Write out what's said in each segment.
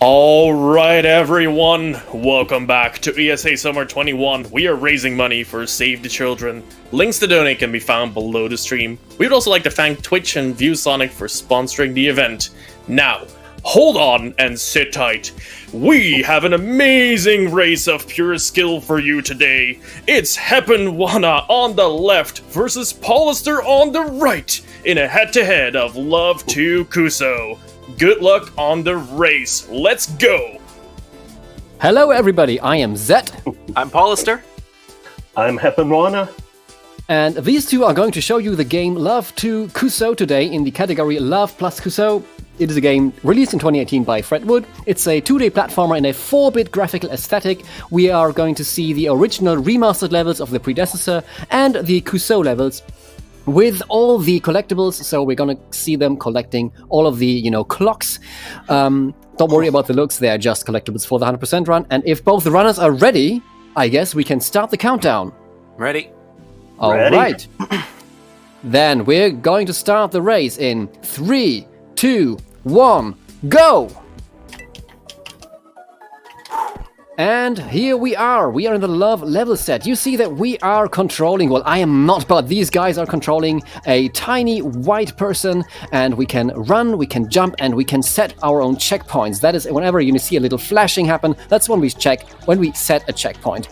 Alright everyone, welcome back to ESA Summer 21. We are raising money for Save the Children. Links to donate can be found below the stream. We would also like to thank Twitch and ViewSonic for sponsoring the event. Now, hold on and sit tight. We have an amazing race of pure skill for you today. It's heponwana on the left versus Paulister on the right in a head-to-head of LOVE+kuso. Good luck on the race. Let's go! Hello everybody, I am Zet. I'm Paulister. I'm heponwana. And these two are going to show you the game LOVE+kuso today in the category LOVE+kuso. It is a game released in 2018 by Fredwood. It's a 2D platformer in a 4-bit graphical aesthetic. We are going to see the original remastered levels of the predecessor and the Kuso levels with all the collectibles, so we're gonna see them collecting all of the, clocks. Don't worry about the looks, they're just collectibles for the 100% run. And if both the runners are ready, I guess we can start the countdown. Ready? All right. Then we're going to start the race in 3, 2, 1, go! And here we are. We are in the Love level set. You see that we are controlling, well, I am not, but these guys are controlling a tiny white person, and we can run, we can jump, and we can set our own checkpoints. That is, whenever you see a little flashing happen, that's when we set a checkpoint.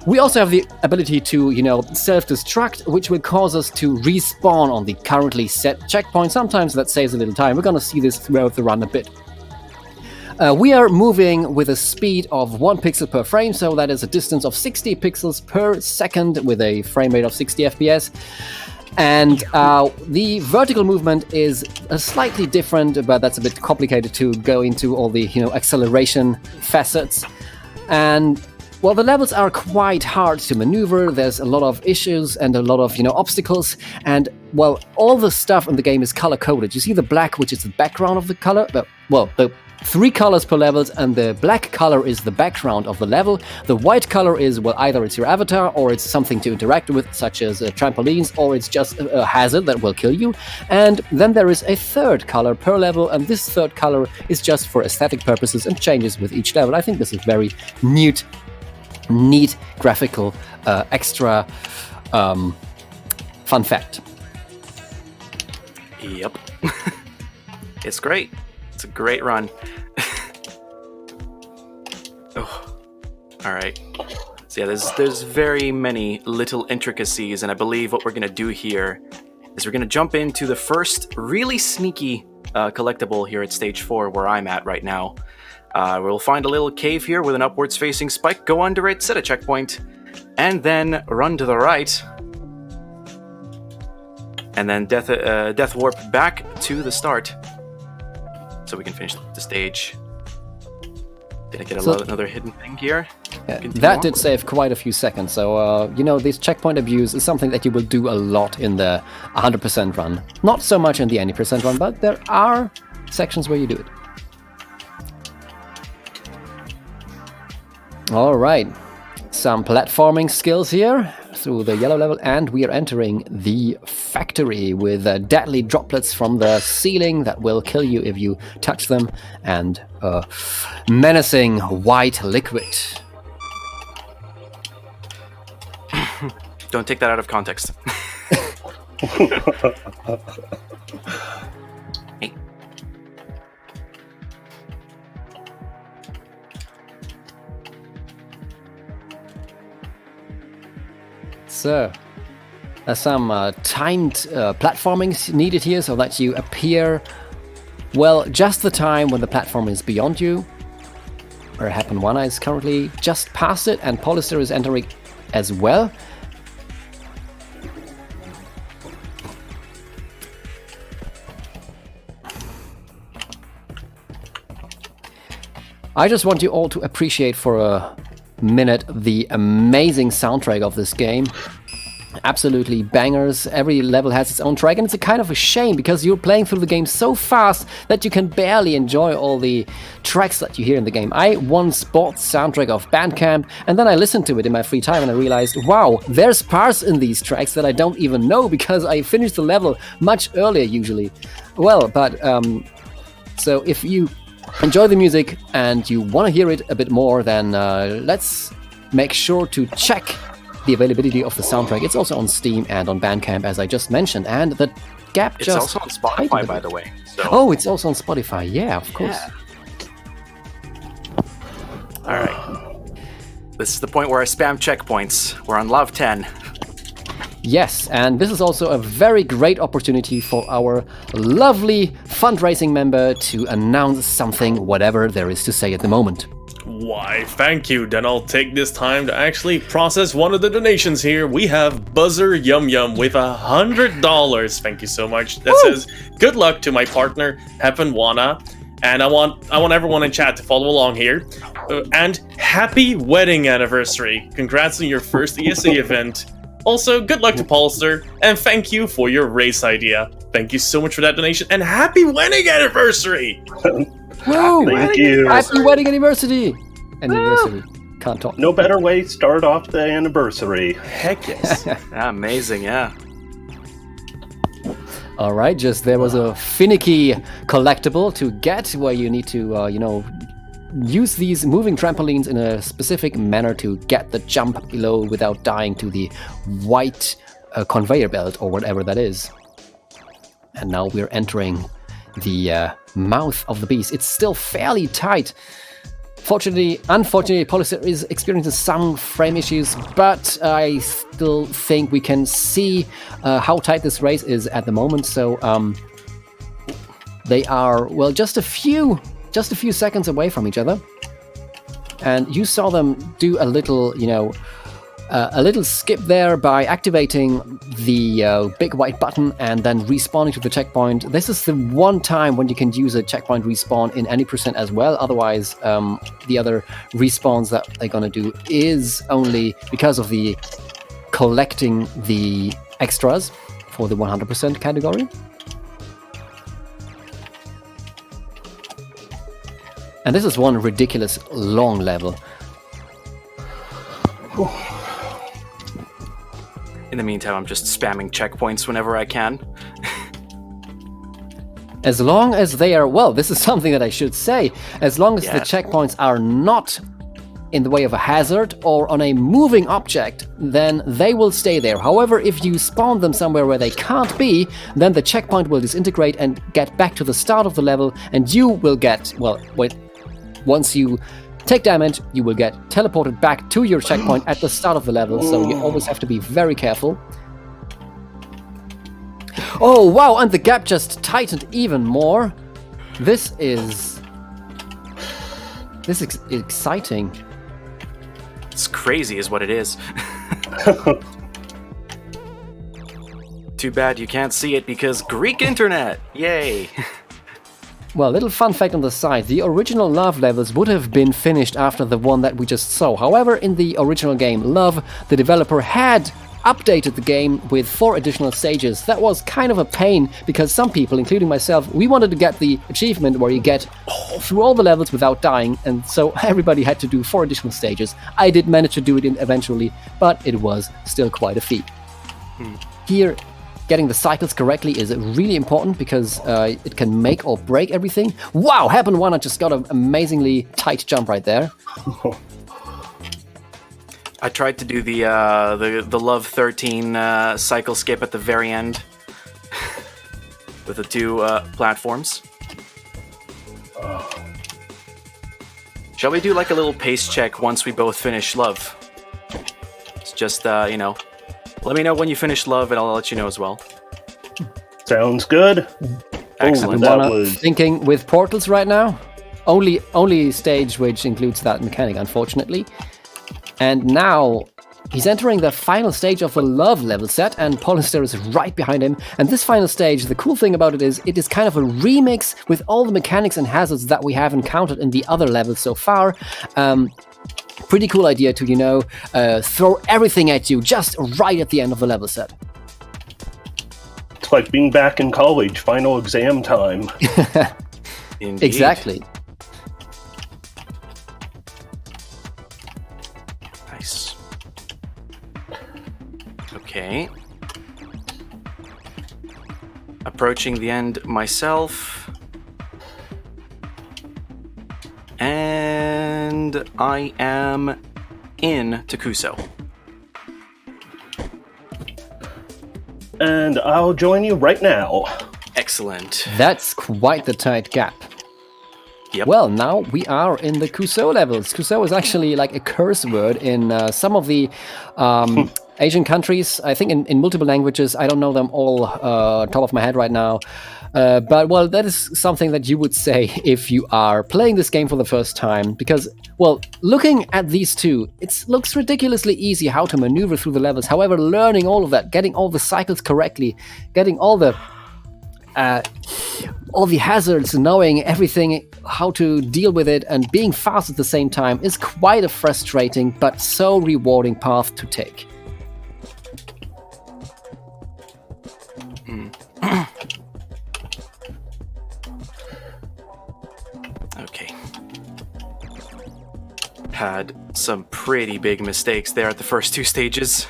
We also have the ability to, self-destruct, which will cause us to respawn on the currently set checkpoint. Sometimes that saves a little time. We're going to see this throughout the run a bit. We are moving with a speed of 1 pixel per frame, so that is a distance of 60 pixels per second with a frame rate of 60 FPS. And the vertical movement is slightly different, but that's a bit complicated to go into all the, acceleration facets. And well, the levels are quite hard to maneuver. There's a lot of issues and a lot of, obstacles. And, well, all the stuff in the game is color-coded. You see the black, which is the background of the color. The 3 colors per level, and the black color is the background of the level. The white color is, well, either it's your avatar or it's something to interact with, such as trampolines, or it's just a hazard that will kill you. And then there is a 3rd color per level, and this 3rd color is just for aesthetic purposes and changes with each level. I think this is very neat graphical extra fun fact. Yep. It's great. It's a great run. Oh. All right. So yeah, there's very many little intricacies, and I believe what we're gonna do here is we're gonna jump into the first really sneaky collectible here at stage 4, where I'm at right now. We'll find a little cave here with an upwards facing spike, go under it, set a checkpoint, and then run to the right. And then death warp back to the start, so we can finish the stage. Did I get another hidden thing here? That did save quite a few seconds, so, this checkpoint abuse is something that you will do a lot in the 100% run. Not so much in the 80% run, but there are sections where you do it. Alright, some platforming skills here through the yellow level, and we are entering the factory with deadly droplets from the ceiling that will kill you if you touch them, and menacing white liquid. Don't take that out of context. Hey. So, there's some timed platforming needed here, so that you appear, well, just the time when the platform is beyond you. Where heponwana is currently just past it, and Paulister is entering as well. I just want you all to appreciate for a minute the amazing soundtrack of this game. Absolutely bangers. Every level has its own track, and it's a kind of a shame because you're playing through the game so fast that you can barely enjoy all the tracks that you hear in the game. I once bought the soundtrack of Bandcamp, and then I listened to it in my free time, and I realized, wow, there's parts in these tracks that I don't even know because I finished the level much earlier usually. Well, but so if you enjoy the music and you want to hear it a bit more, then let's make sure to check the availability of the soundtrack. It's also on Steam and on Bandcamp, as I just mentioned, and the gap It's just also on Spotify, by the way. So. Oh, it's also on Spotify. Yeah, of course. Yeah. All right. This is the point where I spam checkpoints. We're on Love 10. Yes, and this is also a very great opportunity for our lovely fundraising member to announce something, whatever there is to say at the moment. Why, thank you. Then I'll take this time to actually process one of the donations here. We have Buzzer Yum Yum with $100. Thank you so much. That says, good luck to my partner, heponwana. And I want everyone in chat to follow along here. And happy wedding anniversary. Congrats on your first ESA event. Also, good luck to Paulister, and thank you for your race idea. Thank you so much for that donation, and happy wedding anniversary! Woo! Thank you. Happy wedding anniversary! Anniversary. Can't talk. No better way to start off the anniversary. Heck yes. Yeah, amazing, yeah. All right, there was a finicky collectible to get where you need to, use these moving trampolines in a specific manner to get the jump below without dying to the white conveyor belt or whatever that is. And now we're entering the mouth of the beast. It's still fairly tight. Unfortunately, Paulister is experiencing some frame issues, but I still think we can see how tight this race is at the moment. So they are, well, just a few seconds away from each other. And you saw them do a little, a little skip there by activating the big white button and then respawning to the checkpoint. This is the one time when you can use a checkpoint respawn in any percent as well. Otherwise, the other respawns that they're going to do is only because of the collecting the extras for the 100% category. And this is one ridiculous long level. In the meantime, I'm just spamming checkpoints whenever I can. As long as they are, well, this is something that I should say. As long as the checkpoints are not in the way of a hazard or on a moving object, then they will stay there. However, if you spawn them somewhere where they can't be, then the checkpoint will disintegrate and get back to the start of the level, and you will get, once you take damage, you will get teleported back to your checkpoint at the start of the level, so you always have to be very careful. Oh, wow, and the gap just tightened even more. This is exciting. It's crazy is what it is. Too bad you can't see it because Greek internet! Yay! Well, little fun fact on the side, the original Love levels would have been finished after the one that we just saw. However, in the original game Love, the developer had updated the game with 4 additional stages. That was kind of a pain because some people, including myself, we wanted to get the achievement where you get through all the levels without dying, and so everybody had to do 4 additional stages. I did manage to do it eventually, but it was still quite a feat. Here, getting the cycles correctly is really important because it can make or break everything. Wow, heponwana just got an amazingly tight jump right there. I tried to do the Love 13 cycle skip at the very end with the 2 platforms. Shall we do like a little pace check once we both finish Love? It's just, let me know when you finish Love and I'll let you know as well. Sounds good. Excellent. Thinking with portals right now? Only stage which includes that mechanic, unfortunately. And now he's entering the final stage of the Love level set, and Paulister is right behind him. And this final stage, the cool thing about it is kind of a remix with all the mechanics and hazards that we have encountered in the other levels so far. Pretty cool idea to, throw everything at you just right at the end of the level set. It's like being back in college, final exam time. Indeed. Exactly. Nice. Okay. Approaching the end myself. and I am in to Kuso. And I'll join you right now. Excellent. That's quite the tight gap. Yep. Well, now we are in the Kuso levels. Kuso is actually like a curse word in some of the Asian countries. I think in multiple languages. I don't know them all top of my head right now. But, well, that is something that you would say if you are playing this game for the first time. Because, well, looking at these two, it looks ridiculously easy how to maneuver through the levels. However, learning all of that, getting all the cycles correctly, getting all the hazards, knowing everything, how to deal with it, and being fast at the same time is quite a frustrating but so rewarding path to take. Okay. Had some pretty big mistakes there at the first two stages.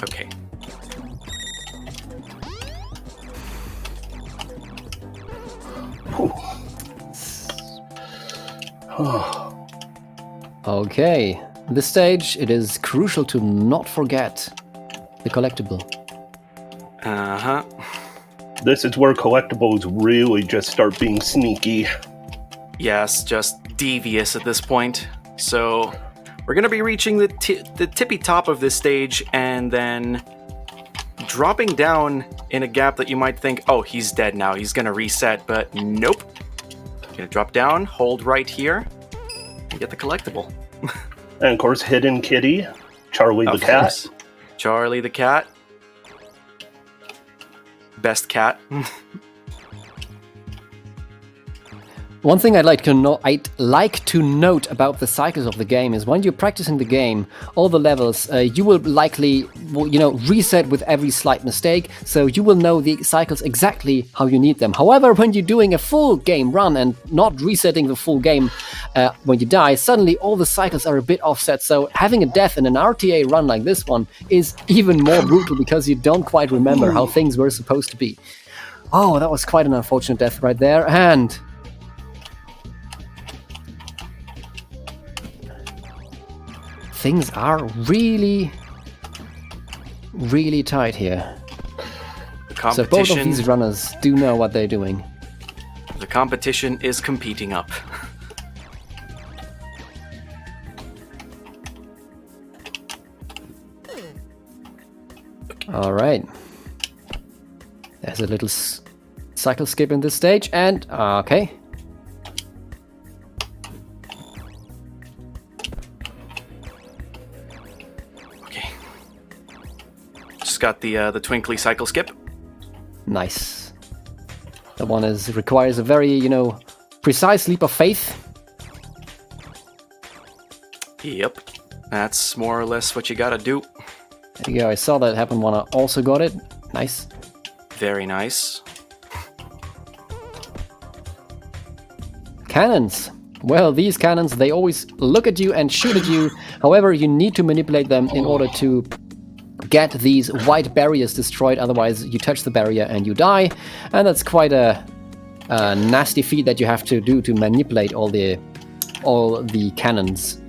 Okay. Okay, this stage, it is crucial to not forget the collectible. Uh-huh. This is where collectibles really just start being sneaky. Yes, just devious at this point. So we're going to be reaching the tippy top of this stage and then dropping down in a gap that you might think, oh, he's dead now, he's going to reset, but nope. Going to drop down, hold right here, and get the collectible. And of course, Hidden Kitty, Charlie the Of cat. course. Charlie the cat. Best cat. One thing I'd like to note about the cycles of the game is when you're practicing the game, all the levels, you will likely, reset with every slight mistake, so you will know the cycles exactly how you need them. However, when you're doing a full game run and not resetting the full game when you die, suddenly all the cycles are a bit offset, so having a death in an RTA run like this one is even more brutal because you don't quite remember how things were supposed to be. Oh, that was quite an unfortunate death right there, and things are really, really tight here. So both of these runners do know what they're doing. The competition is competing up. All right. There's a little cycle skip in this stage, and okay. Got the twinkly cycle skip. Nice. That one requires a very, precise leap of faith. Yep. That's more or less what you gotta do. There you go. I saw that heponwana also got it. Nice. Very nice. Cannons. Well, these cannons, they always look at you and shoot at you. However, you need to manipulate them in order to get these white barriers destroyed, otherwise you touch the barrier and you die, and that's quite a nasty feat that you have to do to manipulate all the cannons.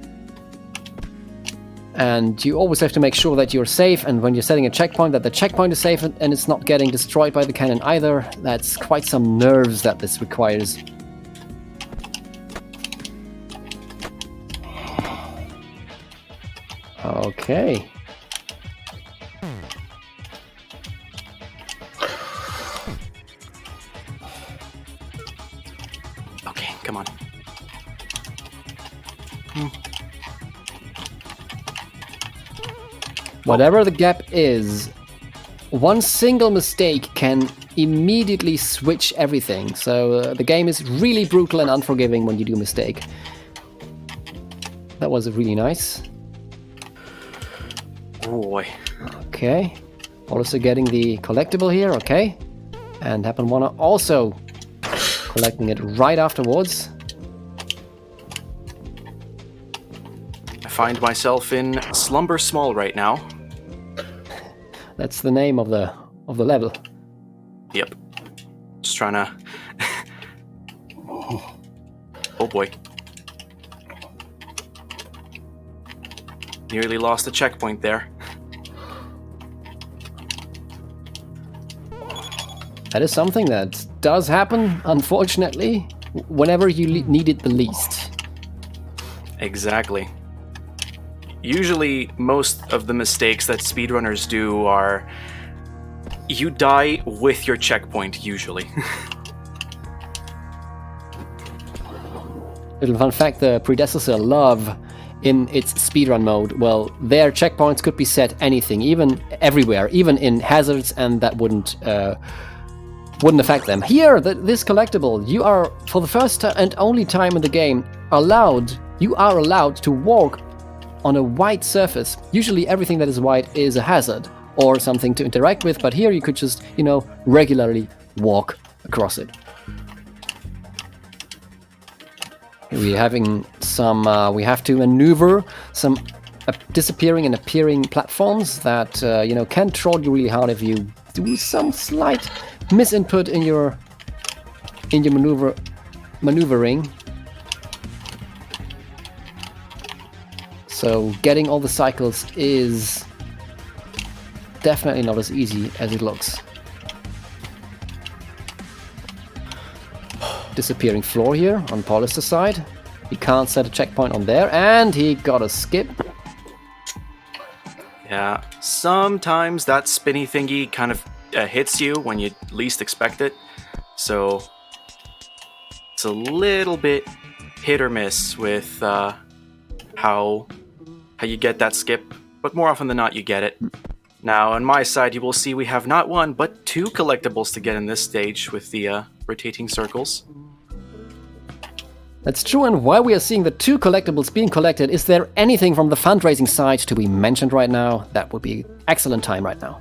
And you always have to make sure that you're safe, and when you're setting a checkpoint, that the checkpoint is safe and it's not getting destroyed by the cannon either. That's quite some nerves that this requires. Okay. Okay, come on. Whatever the gap is, one single mistake can immediately switch everything. So the game is really brutal and unforgiving when you do a mistake. That was really nice. Oh boy. Okay. Also getting the collectible here, okay. And heponwana also collecting it right afterwards. I find myself in Slumber Small right now. That's the name of the level. Yep. Just trying to... Oh boy. Nearly lost a checkpoint there. That is something that does happen, unfortunately, whenever you need it the least. Exactly. Usually, most of the mistakes that speedrunners do are... You die with your checkpoint, usually. Little fun fact, the predecessor Love, in its speedrun mode, well, their checkpoints could be set anything, even everywhere, even in hazards, and that wouldn't affect them. Here, this collectible, you are, for the first and only time in the game, you are allowed to walk on a white surface. Usually everything that is white is a hazard or something to interact with, but here you could just, regularly walk across it. We're having some, we have to maneuver some disappearing and appearing platforms that, can troll you really hard if you do some slight misinput in your maneuvering. So getting all the cycles is definitely not as easy as it looks. Disappearing floor here on Paulister's side. He can't set a checkpoint on there, and he got a skip. Yeah, sometimes that spinny thingy kind of hits you when you least expect it. So it's a little bit hit or miss with how you get that skip, but more often than not you get it. Now on my side you will see we have not one but two collectibles to get in this stage with the rotating circles. That's true, and while we are seeing the two collectibles being collected, is there anything from the fundraising side to be mentioned right now? That would be excellent time right now.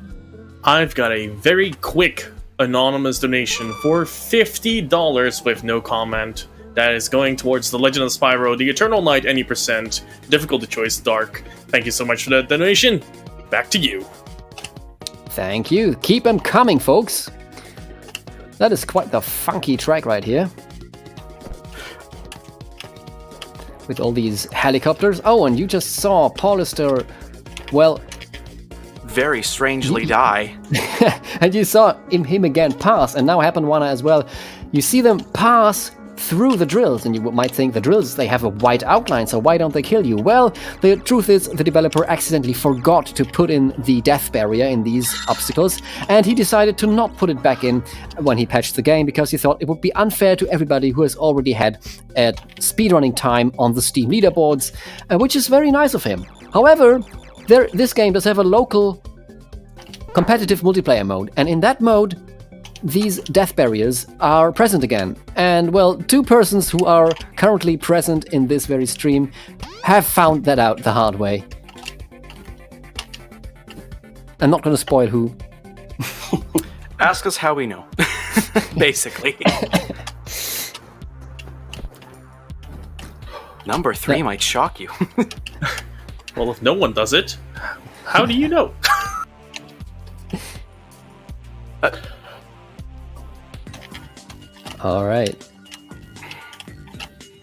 I've got a very quick anonymous donation for $50 with no comment. That is going towards the Legend of Spyro, the Eternal Night, any percent, difficulty choice, dark. Thank you so much for that donation. Back to you. Thank you. Keep them coming, folks. That is quite the funky track right here. With all these helicopters. Oh, and you just saw Paulister, well... very strangely die. And you saw him again pass, and now heponwana as well. You see them pass through the drills, and you might think the drills, they have a white outline, so why don't they kill you? Well, the truth is the developer accidentally forgot to put in the death barrier in these obstacles, and he decided to not put it back in when he patched the game because he thought it would be unfair to everybody who has already had a speedrunning time on the Steam leaderboards, which is very nice of him. However, this game does have a local competitive multiplayer mode, and in that mode these death barriers are present again. And well, two persons who are currently present in this very stream have found that out the hard way. I'm not going to spoil who. Ask us how we know. Basically. Number 3 might shock you. Well, if no one does it, how do you know? Alright.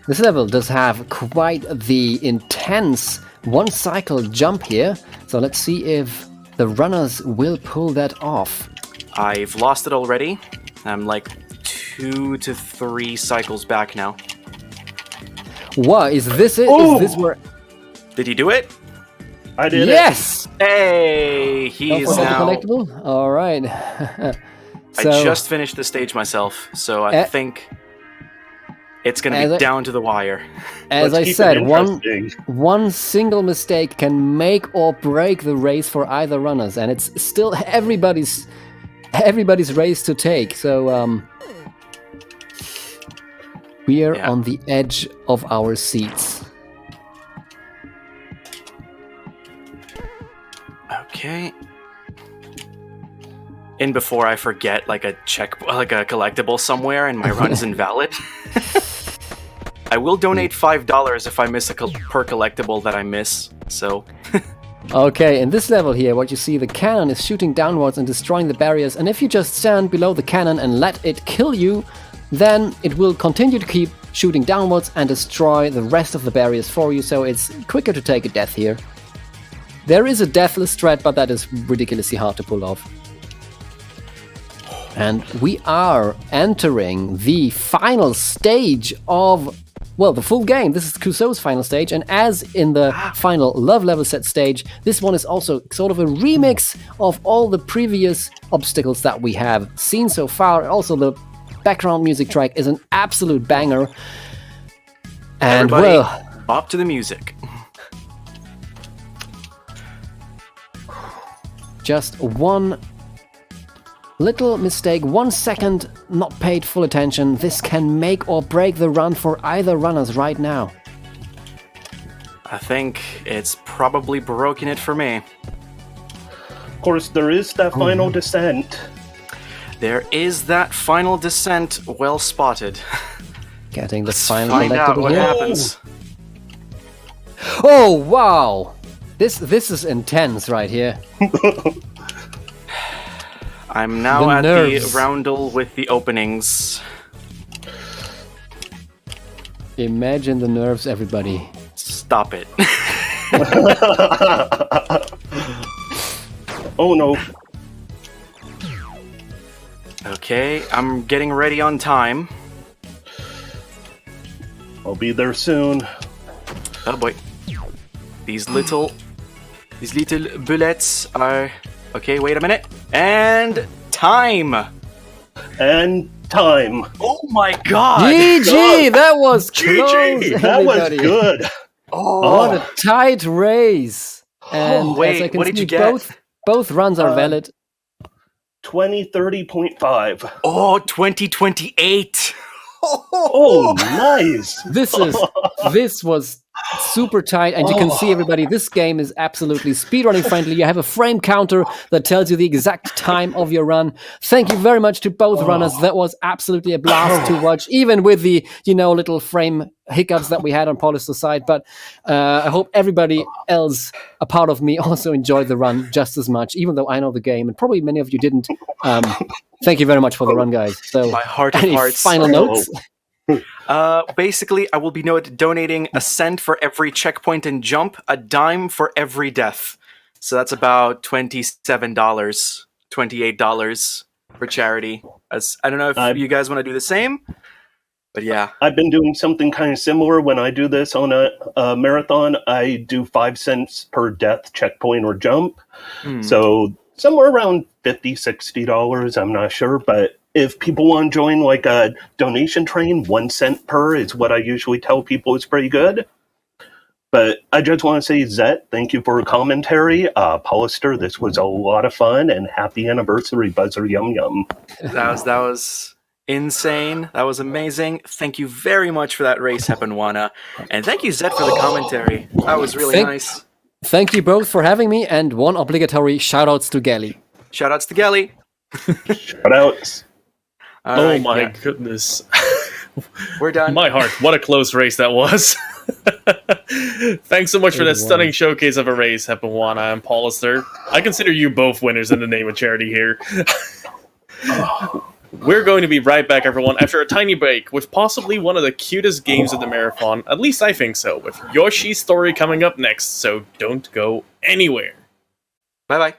This level does have quite the intense one-cycle jump here, so let's see if the runners will pull that off. I've lost it already. I'm like 2 to 3 cycles back now. What, is this it? Oh! Is this where... Did you do it? I did Yes! Hey, he is now... collectible? Alright. I just finished the stage myself, so I think it's going to be down to the wire. As I said, one single mistake can make or break the race for either runners, and it's still everybody's race to take. So we are on the edge of our seats. Okay. And before I forget, like a collectible somewhere, and my run is invalid. I will donate $5 if I miss per collectible that I miss. So Okay, in this level here, what you see, the cannon is shooting downwards and destroying the barriers, and if you just stand below the cannon and let it kill you, then it will continue to keep shooting downwards and destroy the rest of the barriers for you, so it's quicker to take a death here. There is a deathless threat, but that is ridiculously hard to pull off. And we are entering the final stage of, well, the full game. This is Kuso's final stage, and as in the final Love level set stage, this one is also sort of a remix of all the previous obstacles that we have seen so far. Also, the background music track is an absolute banger. And, Everybody, well, up to the music. just one little mistake, 1 second not paid full attention. This can make or break the run for either runners right now. I think it's probably broken it for me. Of course, there is that final descent. There is that final descent. Well spotted. Getting the Let's final find out collectible what here. happens. Oh, wow! This is intense right here. I'm now The at nerves. the roundel with the openings. Imagine the nerves, everybody. Stop it. Oh no. Okay, I'm getting ready on time. I'll be there soon. Oh boy. These little bullets are... Okay, wait a minute. And time! And time. Oh my god! GG! That was close, GG! That was everybody. good. Oh, What a tight race! And wait, as I can what did see, you get? both runs are valid. 2030.5. oh 2028! Oh, nice. This was super tight, and you can see, everybody, this game is absolutely speedrunning friendly. You have a frame counter that tells you the exact time of your run. Thank you very much to both runners. That was absolutely a blast to watch, even with the little frame hiccups that we had on Paulister's side. But I hope everybody else, a part of me, also enjoyed the run just as much, even though I know the game, and probably many of you didn't. Thank you very much for the run, guys. So, My heart of any hearts. final notes? Basically, I will be donating a cent for every checkpoint and jump, a dime for every death. So that's about $27, $28 for charity. I don't know if you guys want to do the same, but yeah. I've been doing something kind of similar. When I do this on a marathon, I do 5 cents per death, checkpoint, or jump. So somewhere around $50, $60. I'm not sure, but if people want to join like a donation train, 1 cent per is what I usually tell people is pretty good. But I just want to say, Zet, thank you for a commentary. Paulister, this was a lot of fun, and happy anniversary, Buzzer Yum Yum. That was insane. That was amazing. Thank you very much for that race, heponwana. And thank you, Zet, for the commentary. That was really nice. Thank you both for having me, and one obligatory shout-outs to Gelly. Shoutouts to Gelly. Shoutouts. All right, my yeah. goodness. We're done. My heart, what a close race that was. Thanks so much for that stunning showcase of a race, heponwana and Paulister. I consider you both winners in the name of charity here. We're going to be right back, everyone, after a tiny break with possibly one of the cutest games of the marathon. At least I think so, with Yoshi's story coming up next, so don't go anywhere. Bye-bye.